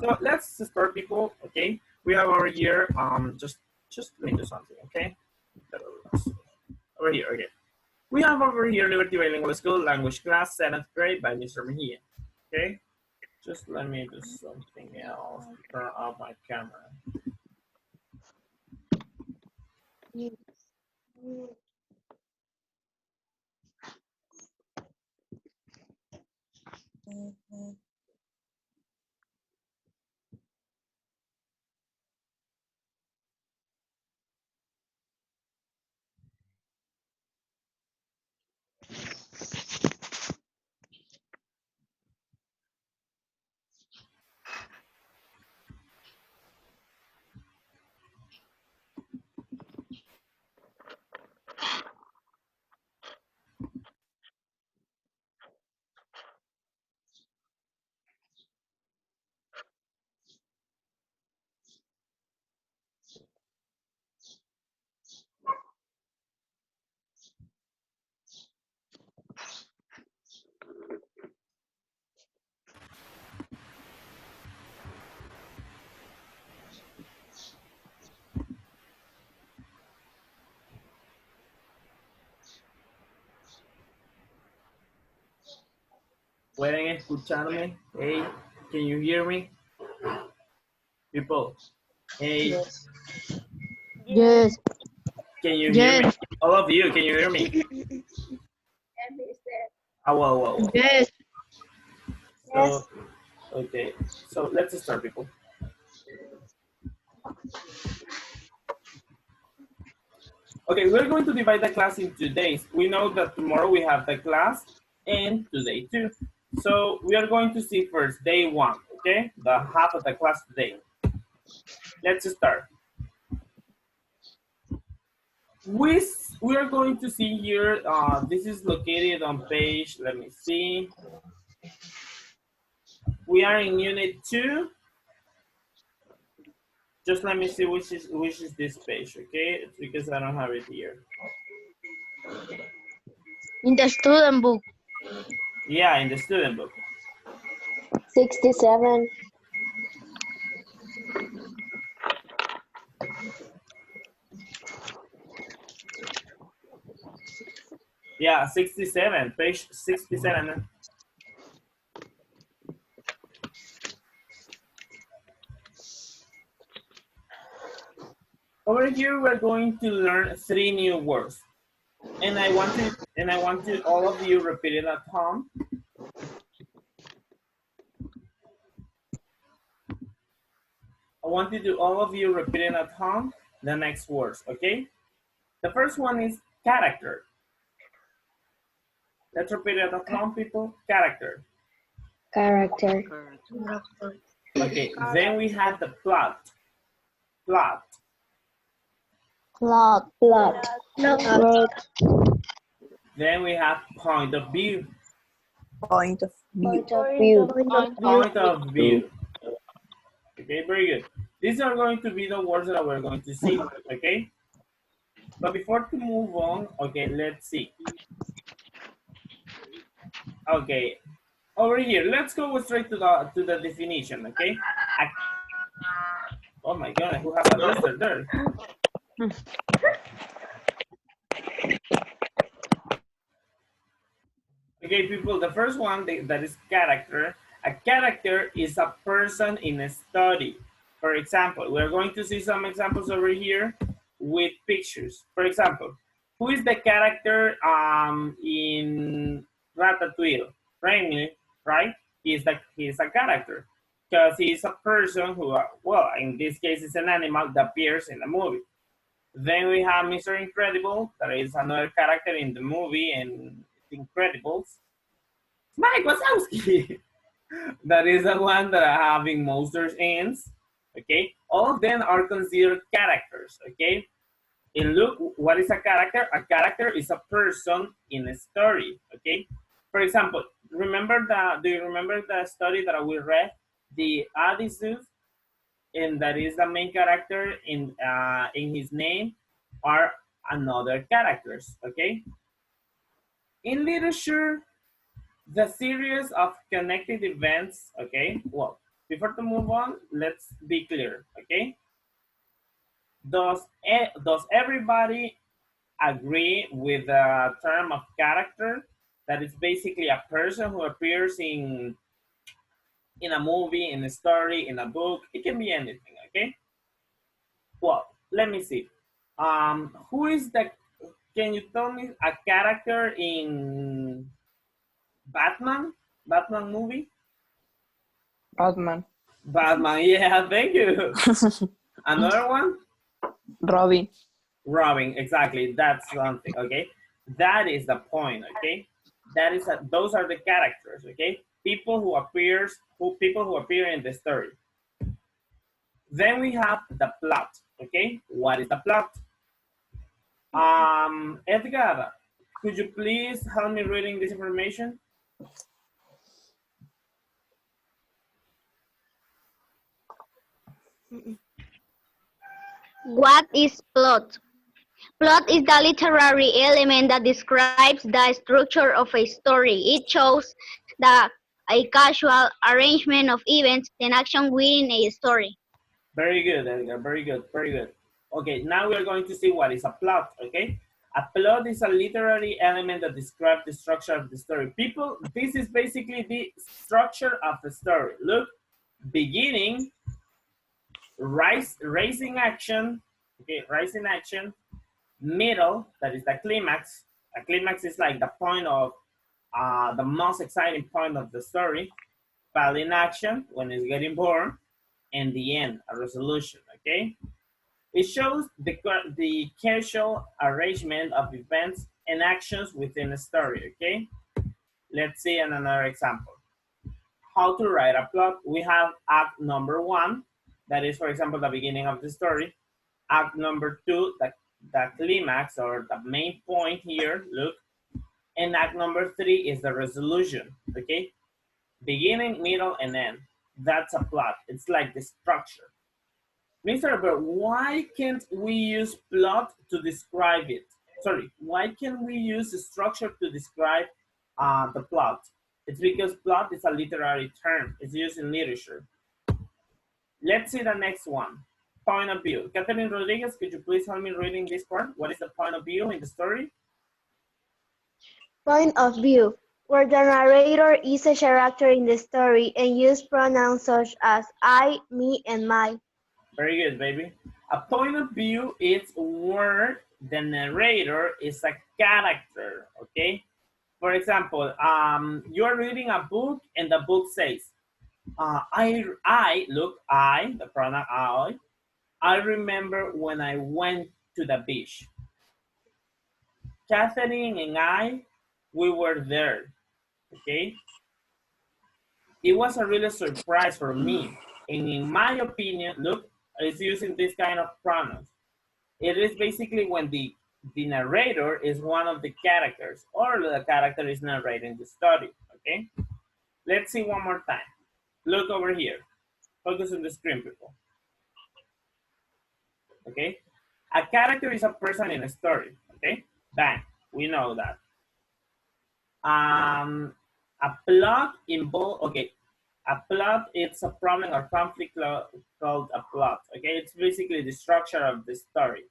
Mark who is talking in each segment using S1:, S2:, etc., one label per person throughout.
S1: So let's start, people. Okay, we have over here. Just let me do something. Okay, over here. Okay, we have over here Liberty Bilingual School Language Class 7th grade by Mr. Mejia. Okay, just let me do something else. Turn off my camera. ¿Pueden escucharme? Hey, can you hear me? People, hey,
S2: Yes.
S1: can you hear me?
S2: Yes.
S1: All of you, can you hear me? Oh, well.
S2: Yes.
S1: So, okay, so let's start, people. Okay, we're going to divide the class into days. We know that tomorrow we have the class and today too. So we are going to see first day 1, okay? The half of the class today. Let's start. We are going to see here, this is located on page, let me see. We are in unit 2. Just let me see which is this page, okay? It's because I don't have it here.
S2: In the student book.
S1: Yeah, in the student book.
S3: 67.
S1: Yeah, 67, page 67. Over here, we're going to learn 3 new words. And I want to all of you repeat it at home. I want you to all of you repeat it at home the next words, okay? The first one is character. Let's repeat it at home, people. Character.
S3: Character.
S1: Okay, then we have the plot. Plot.
S2: Plot.
S3: Plot.
S1: Then we have point of view.
S4: Point of view.
S3: Point of view.
S1: Point of view. Okay, very good. These are going to be the words that we're going to see, okay? But before to move on, okay, let's see. Okay, over here, let's go straight to the definition, okay? Oh my God, who has a rooster there? Okay, people, the first one that is character. A character is a person in a study. For example, we're going to see some examples over here with pictures. For example, who is the character in Ratatouille? Remy, right? He's a character because he's a person who, well, in this case, is an animal that appears in the movie. Then we have Mr. Incredible, that is another character in the movie and Incredibles. Mike Wazowski, that is the one that are having monsters ends. Okay, all of them are considered characters. Okay, and look, what is a character? A character is a person in a story. Okay, for example, do you remember the story that we read, the Odysseus, and that is the main character in his name are another characters. Okay, in literature, the series of connected events, okay, well, Before to move on, let's be clear, okay? Does everybody agree with the term of character? That is basically a person who appears in a movie, in a story, in a book. It can be anything, okay? Well, let me see. Who is the? Can you tell me a character in Batman? Batman movie?
S4: Batman.
S1: Batman. Yeah, thank you. Another one?
S4: Robin.
S1: Robin. Exactly. That's something. Okay. That is the point. Okay. Those are the characters. Okay. People who appear in the story. Then we have the plot. Okay. What is the plot? Edgar, could you please help me reading this information?
S2: What is plot? Plot is the literary element that describes the structure of a story. It shows a casual arrangement of events and action within a story.
S1: Very good, Edgar. Very good. Very good. Okay, now we're going to see what is a plot. Okay, a plot is a literary element that describes the structure of the story. People, this is basically the structure of the story. Look, beginning, rising action. Okay, rising action. Middle, that is the climax. A climax is like the point of the most exciting point of the story. Falling action, when it's getting bored, and the end, a resolution. Okay. It shows the casual arrangement of events and actions within a story, okay? Let's see another example. How to write a plot. We have act number 1, that is, for example, the beginning of the story. Act number 2, the climax or the main point here, look. And act number 3 is the resolution, okay? Beginning, middle, and end. That's a plot. It's like the structure. Mr. Albert, why can't we use plot to describe it? Sorry, why can't we use the structure to describe the plot? It's because plot is a literary term. It's used in literature. Let's see the next one. Point of view. Catherine Rodriguez, could you please help me reading this part? What is the point of view in the story?
S3: Point of view, where the narrator is a character in the story and use pronouns such as I, me, and my.
S1: Very good, baby. A point of view is where the narrator is a character, okay? For example, you are reading a book and the book says, the pronoun I remember when I went to the beach. Catherine and I, we were there, okay? It was a real surprise for me. And in my opinion, look, it's using this kind of pronouns. It is basically when the narrator is one of the characters or the character is narrating the story, okay? Let's see one more time. Look over here. Focus on the screen, people. Okay? A character is a person in a story, okay? Bang, we know that. A plot involves, okay, a plot, it's a problem or conflict called a plot, okay? It's basically the structure of the story.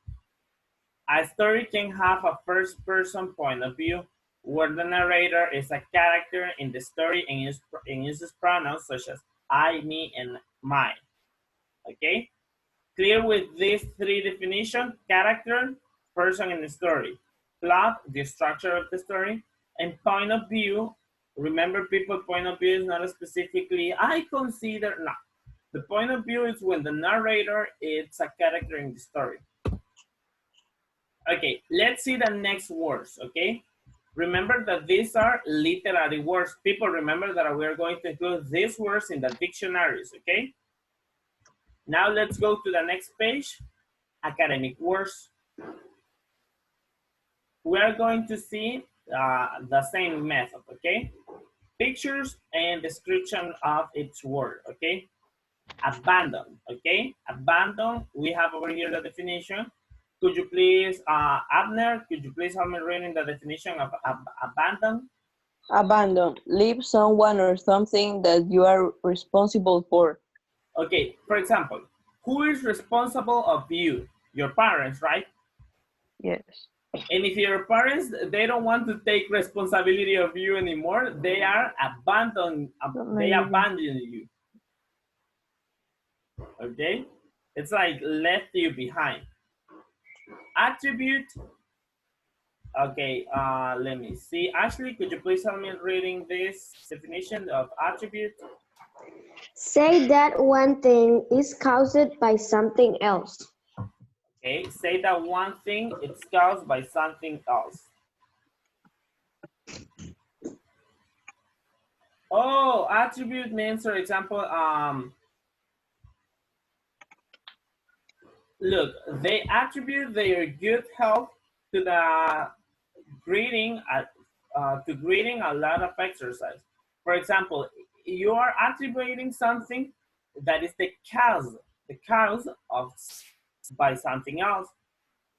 S1: A story can have a first-person point of view where the narrator is a character in the story and uses pronouns such as I, me, and my, okay? Clear with these 3 definitions: character, person in the story, plot, the structure of the story, and point of view. Remember, people, point of view is not specifically, I consider, no. The point of view is when the narrator is a character in the story. Okay, let's see the next words, okay? Remember that these are literary words. People, remember that we are going to include these words in the dictionaries, okay? Now let's go to the next page, academic words. We are going to see the same method, okay? Pictures and description of each word, okay? Abandon, okay? Abandon, we have over here the definition. Could you please, Abner, could you please help me reading the definition of abandon?
S4: Abandon. Leave someone or something that you are responsible for.
S1: Okay, for example, who is responsible of you? Your parents, right?
S4: Yes.
S1: And if your parents, they don't want to take responsibility of you anymore, they are they abandon you. Okay? It's like left you behind. Attribute. Okay, let me see. Ashley, could you please help me reading this definition of attribute?
S3: Say that one thing is caused by something else.
S1: Okay, say that one thing it's caused by something else. Oh, attribute means, for example, look, they attribute their good health to the greeting a lot of exercise. For example, you are attributing something that is the cause of by something else.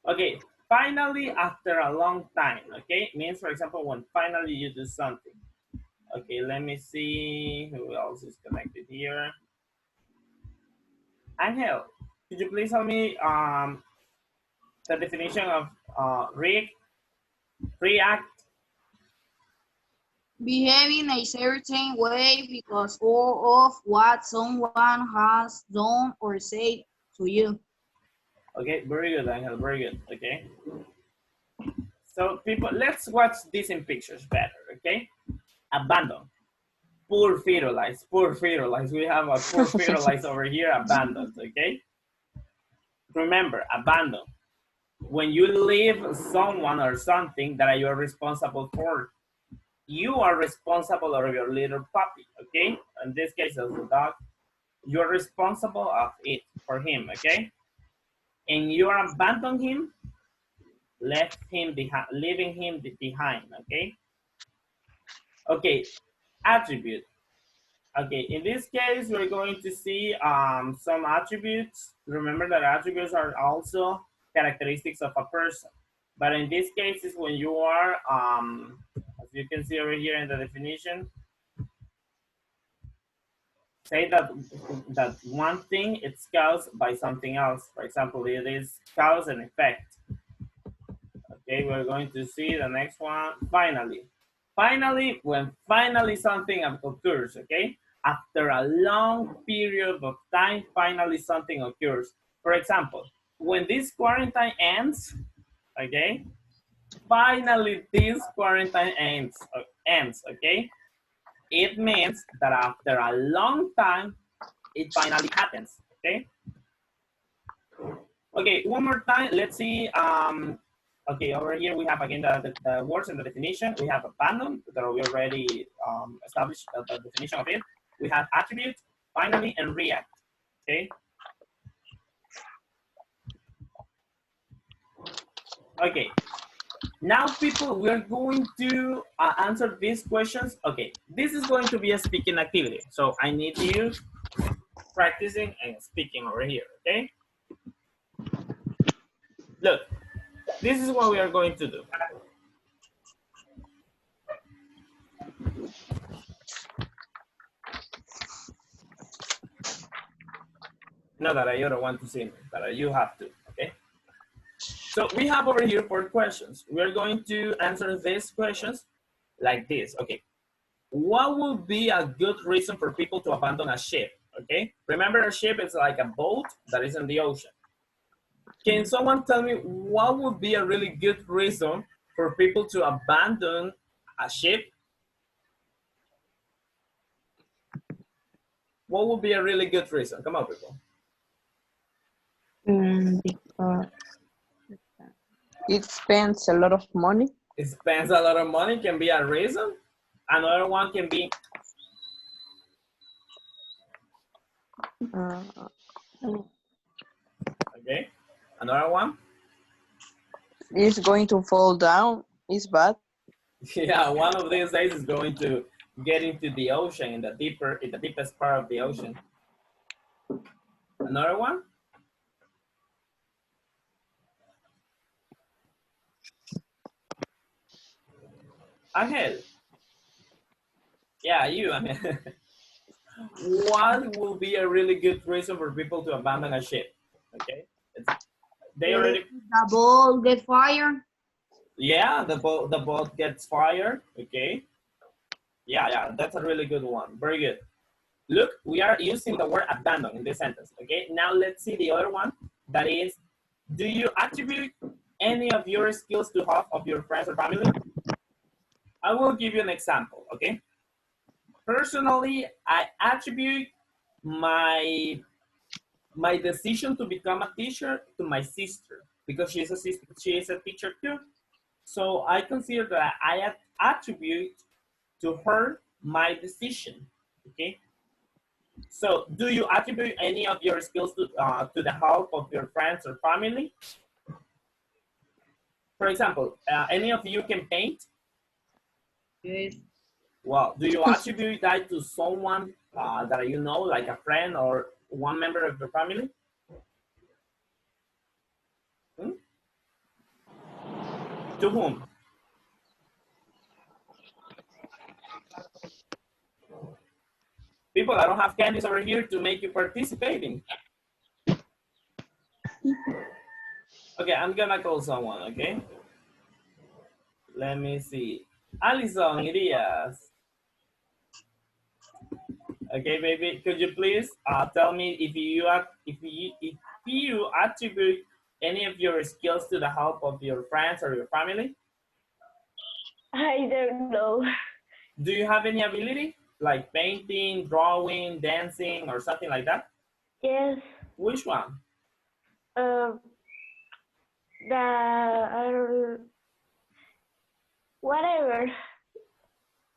S1: Okay, finally after a long time. Okay, means for example when finally you do something. Okay, let me see who else is connected here. Angel, could you please help me the definition of react?
S5: Behave in a certain way because of what someone has done or said to you.
S1: Okay, very good, Angel, very good. Okay. So people, let's watch this in pictures better, okay? Abandon. Poor fertilize, poor fertilize. We have a poor fertilize over here, abandoned, okay? Remember, abandon. When you leave someone or something that you are responsible for, you are responsible of your little puppy, okay? In this case, of the dog, you're responsible of it, for him, okay? And you are abandon him, left him behind, leaving him behind, okay? Okay, attribute. Okay, in this case, we're going to see some attributes. Remember that attributes are also characteristics of a person. But in this case, is when you are, as you can see over here in the definition, say that one thing it's caused by something else. For example, it is cause and effect. Okay, we're going to see the next one. Finally, when finally something occurs, okay? After a long period of time, finally something occurs. For example, when this quarantine ends, okay? Finally, this quarantine ends, okay? It means that after a long time, it finally happens, okay? Okay, one more time, let's see. Okay, over here we have again the words and the definition. We have abandon that we already established the definition of it. We have attribute, finally, and react. Okay. Okay. Now, people, we're going to answer these questions. Okay, this is going to be a speaking activity. So I need you practicing and speaking over here. Okay. Look, this is what we are going to do. Not that I don't want to see me, but you have to, okay? So we have over here 4 questions. We're going to answer these questions like this, okay? What would be a good reason for people to abandon a ship, okay? Remember a ship is like a boat that is in the ocean. Can someone tell me what would be a really good reason for people to abandon a ship? What would be a really good reason? Come on, people.
S4: Because it spends a lot of money.
S1: It spends a lot of money, can be a reason. Another one can be okay. Another one.
S4: It's going to fall down. It's bad.
S1: Yeah, one of these days is going to get into the ocean in the deepest part of the ocean. Another one. Angel. Yeah, you, Angel. What will be a really good reason for people to abandon a ship? Okay, they already,
S5: The ball get fired.
S1: yeah, the boat gets fired. Okay, yeah, that's a really good one. Very good. Look, we are using the word abandon in this sentence. Okay, now let's see the other one. That is, do you attribute any of your skills to half of your friends or family? I will give you an example. Okay, personally, I attribute my my decision to become a teacher to my sister because she is a teacher too. So I consider that I attribute to her my decision. Okay. So do you attribute any of your skills to the help of your friends or family? For example, any of you can paint?
S5: Yes.
S1: Well, do you attribute that to someone that you know, like a friend or one member of your family? Hmm? To whom? People, I don't have candies over here to make you participating. Okay, I'm gonna call someone, okay? Let me see. Alison Irias. Okay, baby, could you please tell me if you attribute any of your skills to the help of your friends or your family?
S3: I don't know.
S1: Do you have any ability like painting, drawing, dancing, or something like that?
S3: Yes.
S1: Which one?
S3: Um. Whatever.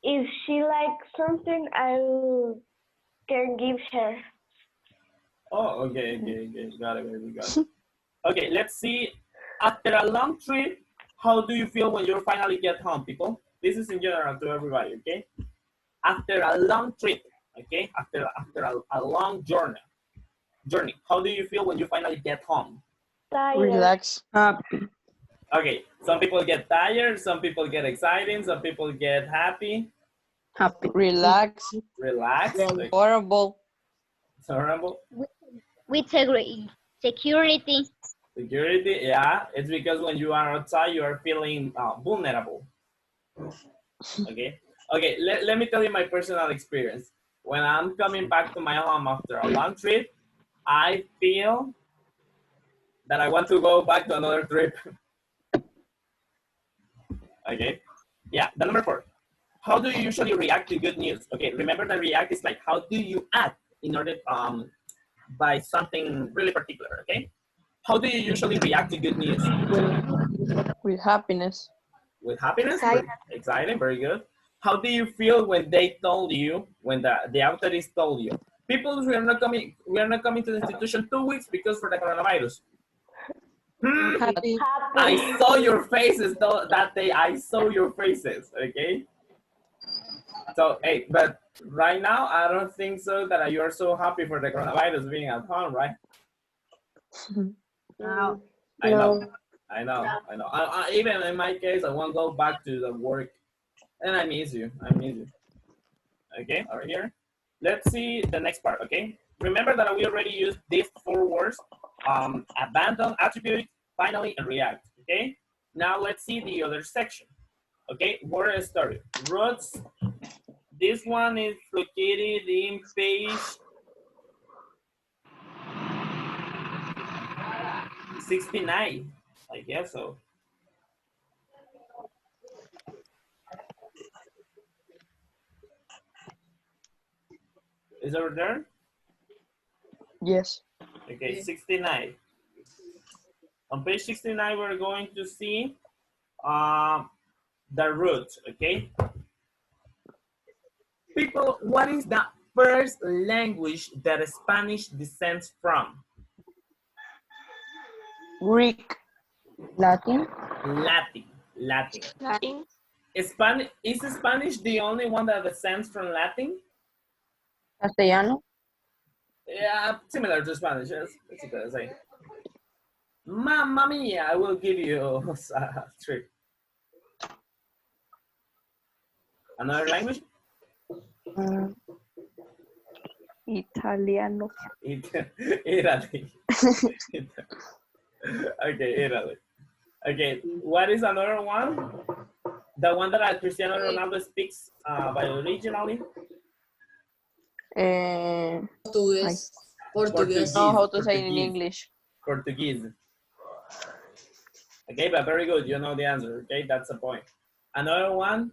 S3: If she likes something, can give her.
S1: Oh, okay, got it, baby, got it. Okay, let's see. After a long trip, how do you feel when you finally get home, people? This is in general to everybody, okay? After a long trip, okay? After a long journey, how do you feel when you finally get home?
S3: Tired.
S4: Relax.
S5: Happy.
S1: Okay, some people get tired, some people get excited, some people get happy,
S5: Happy.
S4: Relax.
S1: relaxed, like
S4: Horrible.
S1: horrible.
S2: With security.
S1: Security, yeah, it's because when you are outside, you are feeling vulnerable. Okay, let me tell you my personal experience. When I'm coming back to my home after a long trip, I feel that I want to go back to another trip. Okay, yeah, the number 4. How do you usually react to good news? Okay, remember that react is like how do you act in order by something really particular. Okay, how do you usually react to good news?
S4: With happiness.
S1: With happiness,
S3: Excited.
S1: exciting, very good. How do you feel when they told you, when the authorities told you, people, we are not coming to the institution 2 weeks because for the coronavirus?
S5: Happy.
S1: I
S3: Happy.
S1: saw your faces that day. I saw your faces. Okay. So hey, but right now I don't think so that you are so happy for the coronavirus being at home, right?
S5: Now.
S1: I know, I know, I know. Even in my case, I won't go back to the work, and I miss you. I miss you. Okay, over here. Let's see the next part. Okay, remember that we already used these 4 words: abandon, attribute, finally, and react. Okay. Now let's see the other section. Okay, word story. Roots. This one is located in page 69. I guess so. Is over there?
S4: Yes.
S1: Okay, 69. On page 69, we're going to see uh, the roots, okay? People, what is the first language that Spanish descends from?
S4: Greek.
S5: Latin.
S1: Latin.
S3: Latin.
S1: Is Spanish the only one that descends from Latin?
S5: Castellano.
S1: Yeah, similar to Spanish. Yes, that's what I say. Mamma mia! I will give you a trick. Another language?
S5: Um,
S4: Italiano.
S1: Italy. Okay, Italy. Okay, what is another one? The one that Cristiano Ronaldo speaks by originally?
S5: Portugués. Portugués.
S4: No, how to say in
S1: Portuguese.
S4: English?
S1: Portuguese. Okay, but very good. You know the answer. Okay, that's the point. Another one.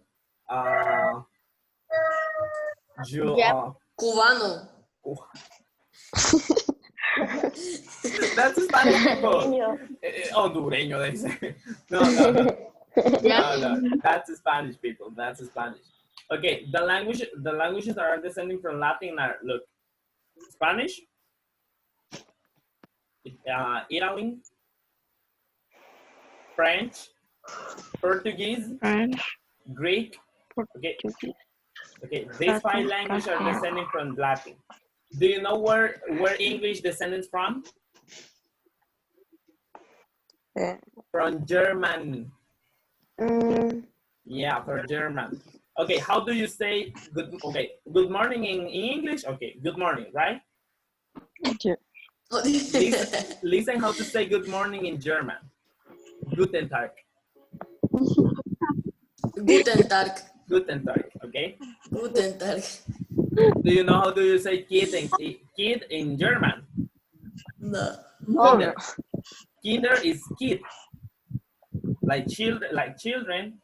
S1: You,
S3: Yep.
S5: Cubano.
S1: That's Spanish people.
S3: Hondureño.
S1: Hondureño, they say. No. No. That's Spanish people. That's Spanish. Okay, the languages that are descending from Latin are, look, Spanish, Italian, French, Portuguese, Greek. Okay, these 5 languages are descending from Latin. Do you know where English descends from? From German. Yeah, from German. Okay, how do you say good? Okay, good morning in English. Okay, good morning, right? Listen how to say good morning in German. Guten Tag.
S5: Guten Tag.
S1: Guten Tag. Okay.
S5: Guten Tag.
S1: Do you know how do you say kid in German?
S5: No.
S1: Kinder. Kinder is kid. Like children.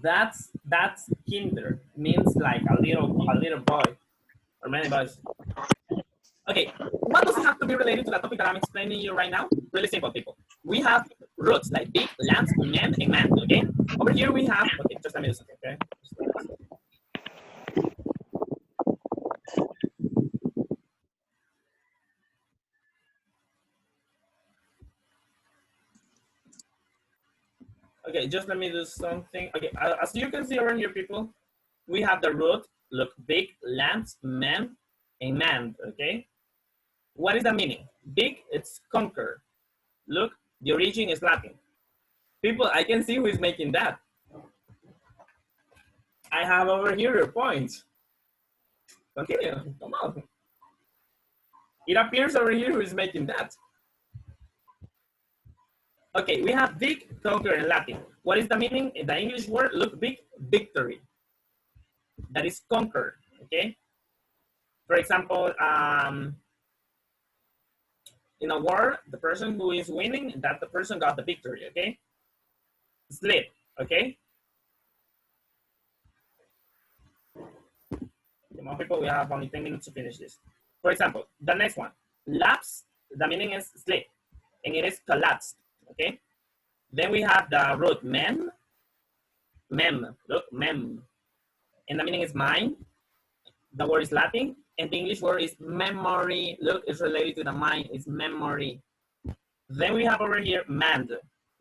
S1: That's kinder. Means like a little boy or many boys. Okay, what does it have to be related to the topic that I'm explaining you right now? Really simple, people. We have roots like big, lambs, men, and man, okay? Over here we have, okay, just let me do something, okay? Okay, just let me do something. Okay, as you can see around here, people, we have the root, look, big, lambs, men, and man, okay? What is the meaning? Big, it's conquer. Look, the origin is Latin. People, I can see who is making that. I have over here your points. Continue, come on. It appears over here who is making that. Okay, we have big, conquer in Latin. What is the meaning? The English word, look, big, victory. That is conquer, okay? For example, in a war, the person who is winning, that the person got the victory, okay? Slip, okay? Come on, people, we have only 10 minutes to finish this. For example, the next one, lapse, the meaning is slip, and it is collapsed, okay? Then we have the root mem, look, mem, and the meaning is mind. The word is Latin, and the English word is memory. Look, it's related to the mind, it's memory. Then we have over here mand,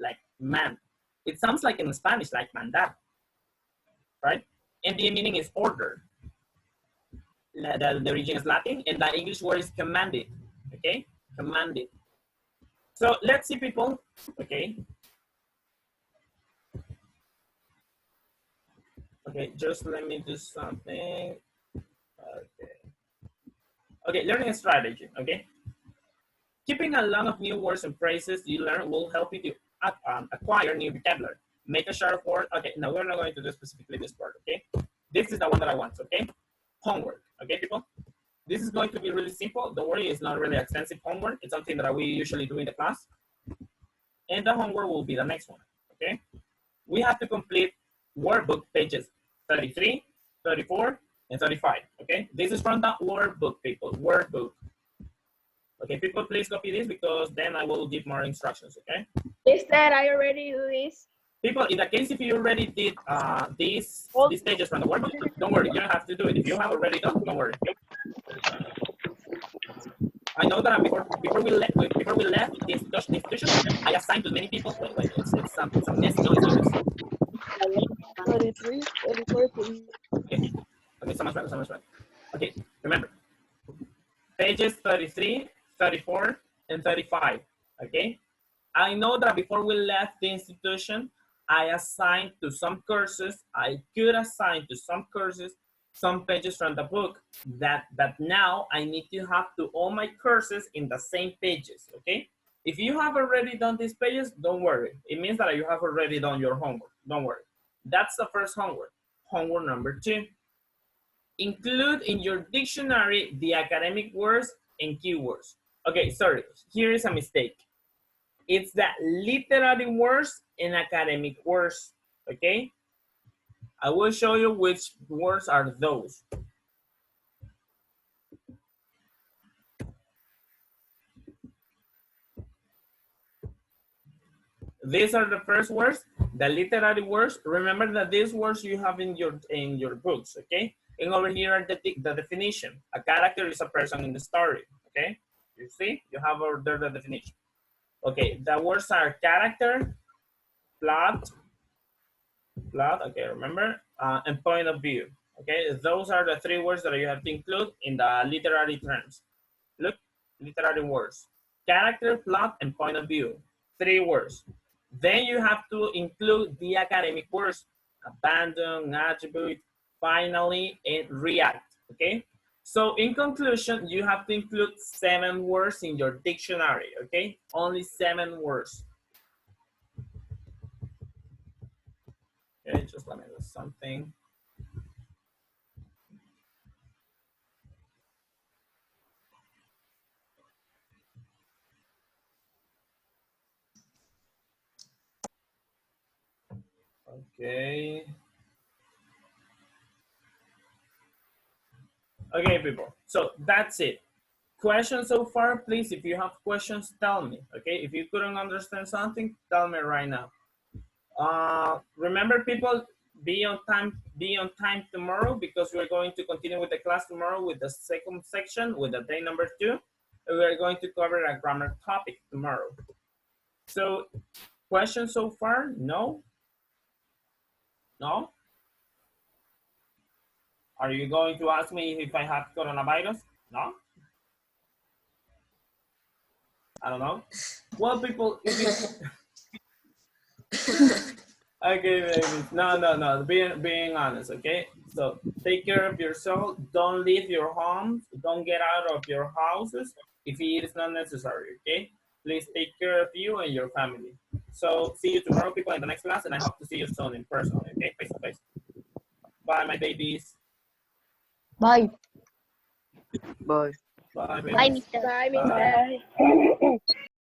S1: like man. It sounds like in Spanish, like mandar, right? And the meaning is order. The origin is Latin, and the English word is commanded, okay? Commanded. So let's see, people, okay? Okay, just let me do something. Okay, learning strategy, okay? Keeping a lot of new words and phrases you learn will help you to acquire new vocabulary. Make a short word. Okay, no, we're not going to do specifically this part, okay? This is the one that I want, okay? Homework, okay, people? This is going to be really simple. Don't worry, it's not really extensive homework. It's something that we usually do in the class. And the homework will be the next one, okay? We have to complete workbook pages 33, 34, and 35, okay? This is from the workbook, people, workbook. Okay, people, please copy this because then I will give more instructions, okay?
S3: Mister, I already do this.
S1: People, in the case if you already did these pages from the workbook, don't worry, you don't have to do it. If you have already done, don't worry. I know that before we left the institution, I assigned to many people. Wait, it's some mess. No, it's not mess.
S3: 33, 34,
S1: Okay, someone's right. Okay, remember, pages 33, 34, and 35, okay? I know that before we left the institution, I assigned to some courses, I could assign to some courses some pages from the book that now I need to have to all my courses in the same pages, okay? If you have already done these pages, don't worry. It means that you have already done your homework. Don't worry. That's the first homework. Homework number 2. Include in your dictionary the academic words and keywords. Okay, sorry, here is a mistake. It's the literary words and academic words, okay? I will show you which words are those. These are the first words, the literary words. Remember that these words you have in your books, okay? And over here are the definition. A character is a person in the story, okay? You see, you have over there the definition. Okay, the words are character, plot, okay, remember, and point of view, okay? Those are the 3 words that you have to include in the literary terms. Look, literary words. Character, plot, and point of view. 3 words. Then you have to include the academic words. Abandon, attribute, finally, and react, okay? So in conclusion, you have to include 7 words in your dictionary, okay? Only 7 words. Okay, just let me do something. Okay. Okay, people. So that's it. Questions so far, please. If you have questions, tell me. Okay. If you couldn't understand something, tell me right now. Remember, people, be on time. Be on time tomorrow because we're going to continue with the class tomorrow with the second section with the day number 2. We're going to cover a grammar topic tomorrow. So, questions so far? No. No. Are you going to ask me if I have coronavirus? No. I don't know. Well, people, if you... Okay, baby. No. Being honest, okay? So take care of yourself. Don't leave your homes. Don't get out of your houses if it is not necessary, okay? Please take care of you and your family. So see you tomorrow, people, in the next class, and I hope to see you soon in person, okay? Face to face. Bye, my babies.
S4: Bye.
S6: Bye.
S1: Bye, babies.
S2: Bye, Mr.
S3: Bye,
S1: Bye.
S3: Mr.